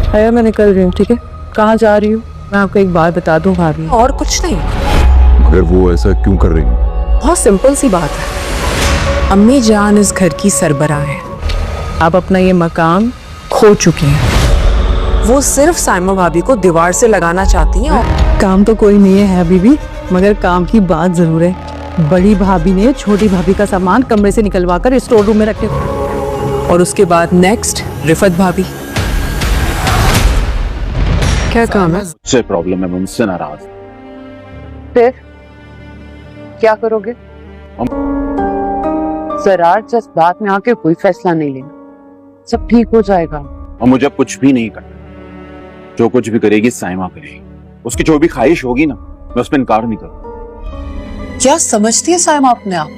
है मैं निकल रही हूँ, ठीक है? कहाँ जा रही हूँ मैं आपको एक बात बता दूँ भाभी, और कुछ नहीं। मगर वो ऐसा क्यों कर रही है? बहुत सिंपल सी बात है, अम्मी जान इस घर की सरबराह है। आप अपना ये मकाम खो चुके हैं। वो सिर्फ साइमा भाभी को दीवार से लगाना चाहती हैं। और काम तो कोई नहीं है बीबी, मगर काम की बात जरूर है। बड़ी भाभी ने छोटी भाभी का सामान कमरे से निकलवा कर स्टोर रूम में रखे, और उसके बाद नेक्स्ट रिफत भाभी। क्या काम है? मुझसे प्रॉब्लम है, मुझसे नाराज। फिर क्या करोगे? जरार जज्बात में आके कोई फैसला नहीं लेना, सब ठीक हो जाएगा। और मुझे अब कुछ भी नहीं करना, जो कुछ भी करेगी साइमा करेगी। उसकी जो भी ख्वाहिश होगी ना, मैं उस पर इनकार नहीं करूंगा। क्या समझती है साइमा अपने आप?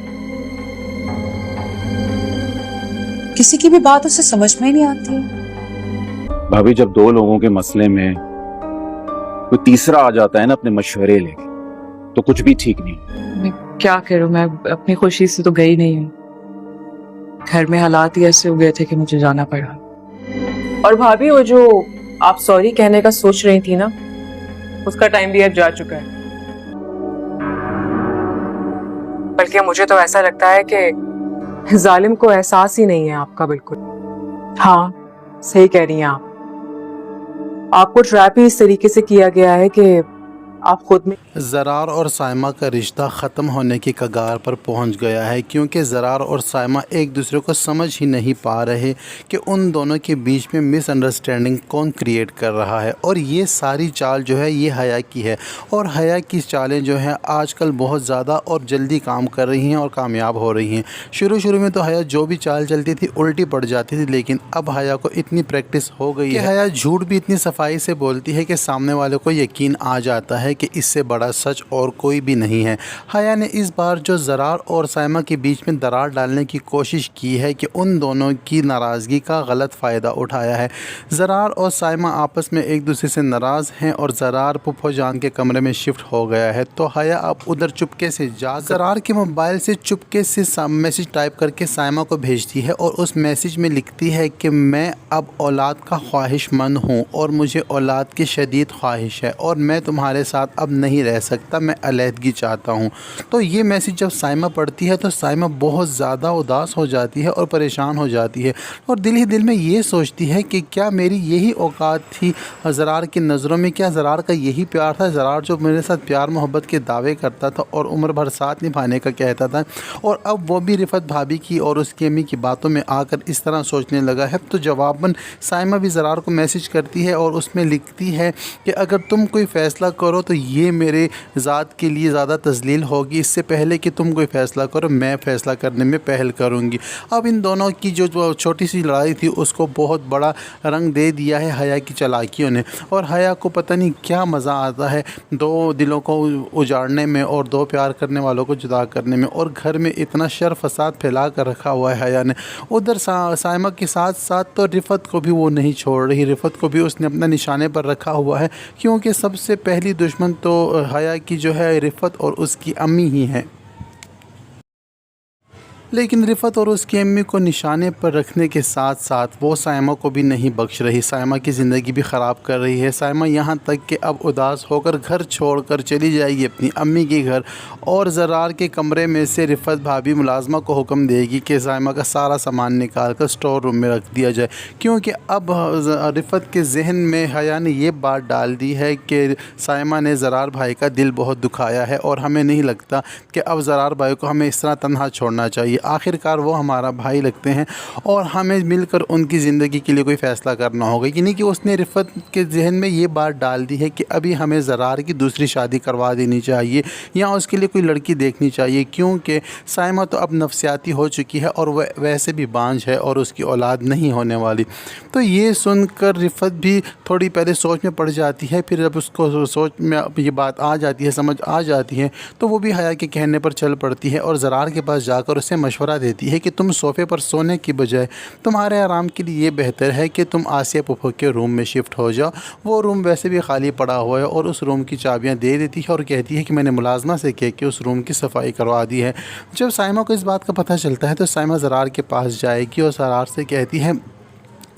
किसी की भी बात उसे समझ में ही नहीं आती है। भाभी, जब दो लोगों के मसले में कोई तीसरा आ जाता है ना अपने मशवरे लेके, तो कुछ भी ठीक नहीं। मैं क्या करूं, मैं अपनी खुशी से तो गई नहीं हूँ। घर में हालात ही ऐसे हो गए थे कि मुझे जाना पड़ा। और भाभी, वो जो आप सॉरी कहने का सोच रही थी ना, उसका टाइम भी अब जा चुका है। बल्कि मुझे तो ऐसा लगता है कि जालिम को एहसास ही नहीं है आपका बिल्कुल। हाँ, सही कह रही हैं आप। आपको ट्रैप ही इस तरीके से किया गया है कि आप खुद में। ज़रार और साइमा का रिश्ता ख़त्म होने की कगार पर पहुंच गया है, क्योंकि ज़रार और साइमा एक दूसरे को समझ ही नहीं पा रहे कि उन दोनों के बीच में मिसअंडरस्टैंडिंग कौन क्रिएट कर रहा है। और ये सारी चाल जो है ये हया की है, और हया की चालें जो हैं आजकल बहुत ज़्यादा और जल्दी काम कर रही हैं और कामयाब हो रही हैं। शुरू में तो हया जो भी चाल चलती थी उल्टी पड़ जाती थी, लेकिन अब हया को इतनी प्रैक्टिस हो गई है, हया झूठ भी इतनी सफाई से बोलती है कि सामने वाले को यकीन आ जाता है कि इससे बड़ा सच और कोई भी नहीं है। हया ने इस बार जो ज़रार और साइमा के बीच में दरार डालने की कोशिश की है कि उन दोनों की नाराज़गी का गलत फ़ायदा उठाया है। ज़रार और साइमा आपस में एक दूसरे से नाराज़ हैं और ज़रार फूफो जान के कमरे में शिफ्ट हो गया है, तो हया अब उधर चुपके से जा ज़रार के मोबाइल से चुपके से मैसेज टाइप करके साइमा को भेजती है, और उस मैसेज में लिखती है कि मैं अब औलाद का ख्वाहिशमंद हूँ और मुझे औलाद की शदीद ख्वाहिश है, और मैं तुम्हारे साथ अब नहीं रह सकता, मैं अलहदगी चाहता हूँ। तो ये मैसेज जब साइमा पढ़ती है तो साइमा बहुत ज़्यादा उदास हो जाती है और परेशान हो जाती है, और दिल ही दिल में ये सोचती है कि क्या मेरी यही औकात थी ज़रार की नज़रों में? क्या ज़रार का यही प्यार था? ज़रार जो मेरे साथ प्यार मोहब्बत के दावे करता था और उम्र भर साथ निभाने का कहता था, और अब वो भी रिफत भाभी की और उसकी अम्मी की बातों में आकर इस तरह सोचने लगा है। तो जवाबन साइमा भी ज़रार को मैसेज करती है और उसमें लिखती है कि अगर तुम कोई फ़ैसला करो तो ये मेरे ज़ात के लिए ज़्यादा तज़लील होगी, इससे पहले कि तुम कोई फ़ैसला करो मैं फ़ैसला करने में पहल करूँगी। अब इन दोनों की जो छोटी सी लड़ाई थी उसको बहुत बड़ा रंग दे दिया है हया की चालाकियों ने, और हया को पता नहीं क्या मज़ा आता है दो दिलों को उजाड़ने में और दो प्यार करने वालों को जुदा करने में। और घर में इतना शर फसाद फैला कर रखा हुआ है हया ने। उधर साइमा के साथ साथ तो रिफत को भी वो नहीं छोड़ रही, रिफत को भी उसने अपना निशाने पर रखा हुआ है, क्योंकि सबसे पहली दुश्मन तो हया की जो है रिफत और उसकी अम्मी ही हैं। लेकिन रिफत और उसकी अम्मी को निशाने पर रखने के साथ साथ वो साइमा को भी नहीं बख्श रही, साइमा की ज़िंदगी भी ख़राब कर रही है। साइमा यहाँ तक कि अब उदास होकर घर छोड़कर चली जाएगी अपनी अम्मी के घर, और ज़रार के कमरे में से रिफत भाभी मुलाजमा को हुक्म देगी कि साइमा का सारा सामान निकाल कर स्टोर रूम में रख दिया जाए, क्योंकि अब रिफत के जहन में हया ने ये बात डाल दी है कि साइमा ने ज़रार भाई का दिल बहुत दुखाया है, और हमें नहीं लगता कि अब ज़रार भाई को हमें इस तरह तन्हा छोड़ना चाहिए। आखिरकार वो हमारा भाई लगते हैं और हमें मिलकर उनकी ज़िंदगी के लिए कोई फ़ैसला करना होगा। यानी कि उसने रिफत के जहन में ये बात डाल दी है कि अभी हमें ज़रार की दूसरी शादी करवा देनी चाहिए या उसके लिए कोई लड़की देखनी चाहिए, क्योंकि साइमा तो अब नफसियाती हो चुकी है और वह वैसे भी बांझ है और उसकी औलाद नहीं होने वाली। तो ये सुनकर रिफत भी थोड़ी पहले सोच में पड़ जाती है, फिर जब उसको सोच में ये बात आ जाती है, समझ आ जाती है, तो वो भी हया के कहने पर चल पड़ती है और ज़रार के पास जाकर उसे मशवरा देती है कि तुम सोफ़े पर सोने की बजाय तुम्हारे आराम के लिए ये बेहतर है कि तुम आसिया फूफो के रूम में शिफ्ट हो जाओ। वो रूम वैसे भी खाली पड़ा हुआ है, और उस रूम की चाबियां दे देती है और कहती है कि मैंने मुलाजमा से कह के उस रूम की सफाई करवा दी है। जब साइमा को इस बात का पता चलता है तो साइमा ज़रार के पास जाएगी और ज़रार से कहती है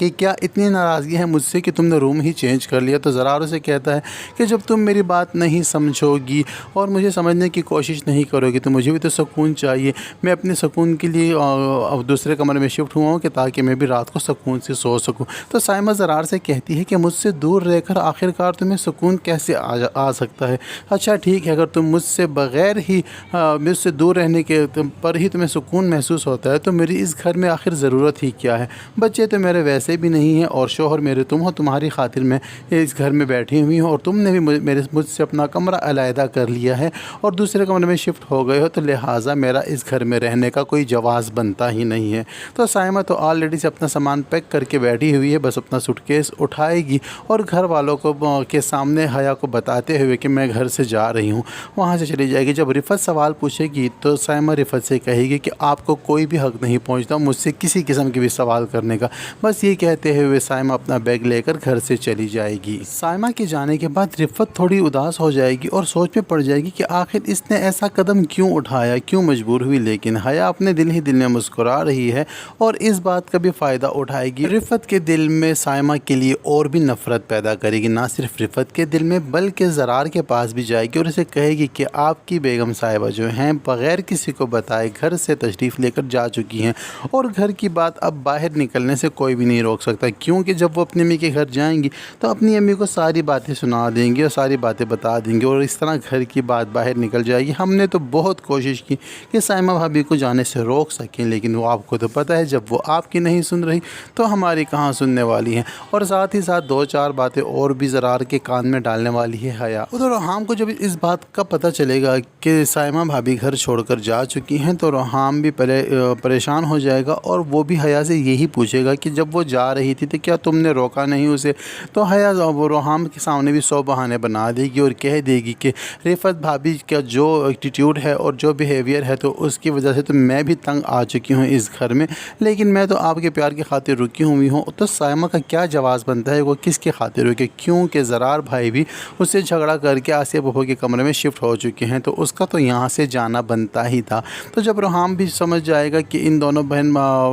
कि क्या इतनी नाराज़गी है मुझसे कि तुमने रूम ही चेंज कर लिया। तो ज़रार उसे कहता है कि जब तुम मेरी बात नहीं समझोगी और मुझे समझने की कोशिश नहीं करोगी तो मुझे भी तो सुकून चाहिए। मैं अपने सुकून के लिए अब दूसरे कमरे में शिफ्ट हुआ हूँ कि ताकि मैं भी रात को सुकून से सो सकूँ। तो साइमा ज़रार से कहती है कि मुझसे दूर रहकर आखिरकार तुम्हें सुकून कैसे आ सकता है। अच्छा ठीक है, अगर तुम मुझसे बग़ैर ही मुझसे दूर रहने के पर ही तुम्हें सुकून महसूस होता है तो मेरी इस घर में आखिर ज़रूरत ही क्या है। बच्चे तो मेरे वैसे भी नहीं हैं और शौहर मेरे तुम हो, तुम्हारी खातिर मैं इस घर में बैठी हुई हूँ और तुमने भी मुझसे अपना कमरा अलहदा कर लिया है और दूसरे कमरे में शिफ्ट हो गए हो, तो लिहाजा मेरा इस घर में रहने का कोई जवाज़ बनता ही नहीं है। तो साइमा तो ऑलरेडी से अपना सामान पैक करके बैठी हुई है, बस अपना सूटकेस उठाएगी और घर वालों को के सामने हया को बताते हुए कि मैं घर से जा रही हूँ, वहाँ से चली जाएगी। जब रिफ़त सवाल पूछेगी तो साइमा रिफ़त से कहेगी कि आपको कोई भी हक़ नहीं पहुँचता मुझसे किसी किस्म के भी सवाल करने का। बस ये कहते हुए साइमा अपना बैग लेकर घर से चली जाएगी। साइमा के जाने के बाद रिफ़त थोड़ी उदास हो जाएगी और सोच में पड़ जाएगी कि आखिर इसने ऐसा कदम क्यों उठाया, क्यों मजबूर हुई। लेकिन हया अपने दिल ही दिल में मुस्कुरा रही है और इस बात का भी फ़ायदा उठाएगी। रिफ़त के दिल में साइमा के लिए और भी नफ़रत पैदा करेगी। ना सिर्फ रिफ़त के दिल में बल्कि ज़रार के पास भी जाएगी और उसे कहेगी कि आपकी बेगम साहिबा जो हैं बग़ैर किसी को बताए घर से तशरीफ़ लेकर जा चुकी हैं और घर की बात अब बाहर निकलने से कोई भी नहीं रोक सकता, क्योंकि जब वो अपनी अम्मी के घर जाएंगी तो अपनी अम्मी को सारी बातें सुना देंगी और सारी बातें बता देंगी और इस तरह घर की बात बाहर निकल जाएगी। हमने तो बहुत कोशिश की कि साइमा भाभी को जाने से रोक सकें, लेकिन वो आपको तो पता है जब वो आपकी नहीं सुन रही तो हमारी कहाँ सुनने वाली हैं। और साथ ही साथ दो चार बातें और भी ज़रार के कान में डालने वाली है हया। उधर रोहाम को जब इस बात का पता चलेगा कि साइमा भाभी घर छोड़कर जा चुकी हैं तो रोहाम भी परेशान हो जाएगा और वो भी हया से यही पूछेगा कि जब वो जा रही थी तो क्या तुमने रोका नहीं उसे। तो हया वो रोहाम के सामने भी 100 बहाने बना देगी और कह देगी कि रिफ़त भाभी का जो एटीट्यूड है और जो बिहेवियर है तो उसकी वजह से तो मैं भी तंग आ चुकी हूँ इस घर में, लेकिन मैं तो आपके प्यार की खातिर रुकी हुई हूँ। तो साइमा का क्या जवाब बनता है, वो किसके खातिर रुके, क्योंकि ज़रार भाई भी उससे झगड़ा करके आसिया फूफो के कमरे में शिफ्ट हो चुके हैं तो उसका तो यहाँ से जाना बनता ही था। तो जब रोहाम भी समझ जाएगा कि इन दोनों बहन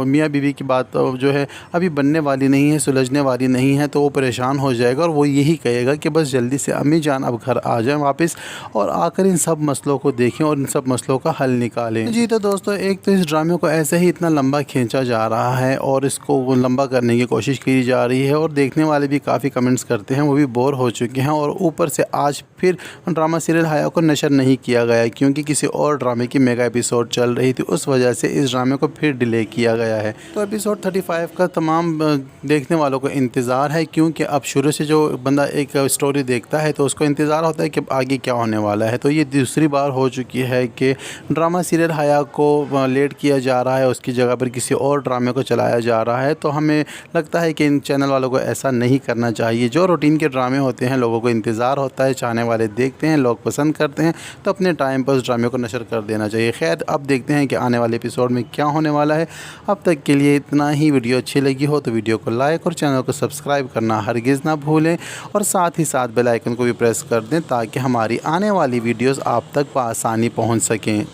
मियाँ बीवी की बात जो है अभी बनने वाली नहीं है, सुलझने वाली नहीं है, तो वो परेशान हो जाएगा और वो यही कहेगा कि बस जल्दी से अम्मी जान अब घर आ जाएं वापस और आकर इन सब मसलों को देखें और इन सब मसलों का हल निकालें। जी तो दोस्तों, एक तो इस ड्रामे को ऐसे ही इतना लंबा खींचा जा रहा है और इसको लंबा करने की कोशिश की जा रही है और देखने वाले भी काफ़ी कमेंट्स करते हैं, वो भी बोर हो चुके हैं। और ऊपर से आज फिर ड्रामा सीरियल हया को नशर नहीं किया गया क्योंकि किसी और ड्रामे की मेगा एपिसोड चल रही थी, उस वजह से इस ड्रामे को फिर डिले किया गया है। तो एपिसोड 35 का तमाम देखने वालों को इंतज़ार है, क्योंकि अब शुरू से जो बंदा एक स्टोरी देखता है तो उसको इंतज़ार होता है कि आगे क्या होने वाला है। तो ये दूसरी बार हो चुकी है कि ड्रामा सीरियल हया को लेट किया जा रहा है, उसकी जगह पर किसी और ड्रामे को चलाया जा रहा है। तो हमें लगता है कि इन चैनल वालों को ऐसा नहीं करना चाहिए। जो रूटीन के ड्रामे होते हैं लोगों को इंतज़ार होता है, चाहने वाले देखते हैं, लोग पसंद करते हैं, तो अपने टाइम पर उस ड्रामे को नशर कर देना चाहिए। खैर, अब देखते हैं कि आने वाले एपिसोड में क्या होने वाला है। अब तक के लिए इतना ही। वीडियो अच्छी लगी हो तो वीडियो को लाइक और चैनल को सब्सक्राइब करना हरगिज़ ना भूलें और साथ ही साथ बेल आइकन को भी प्रेस कर दें ताकि हमारी आने वाली वीडियोस आप तक बआसानी पहुंच सकें।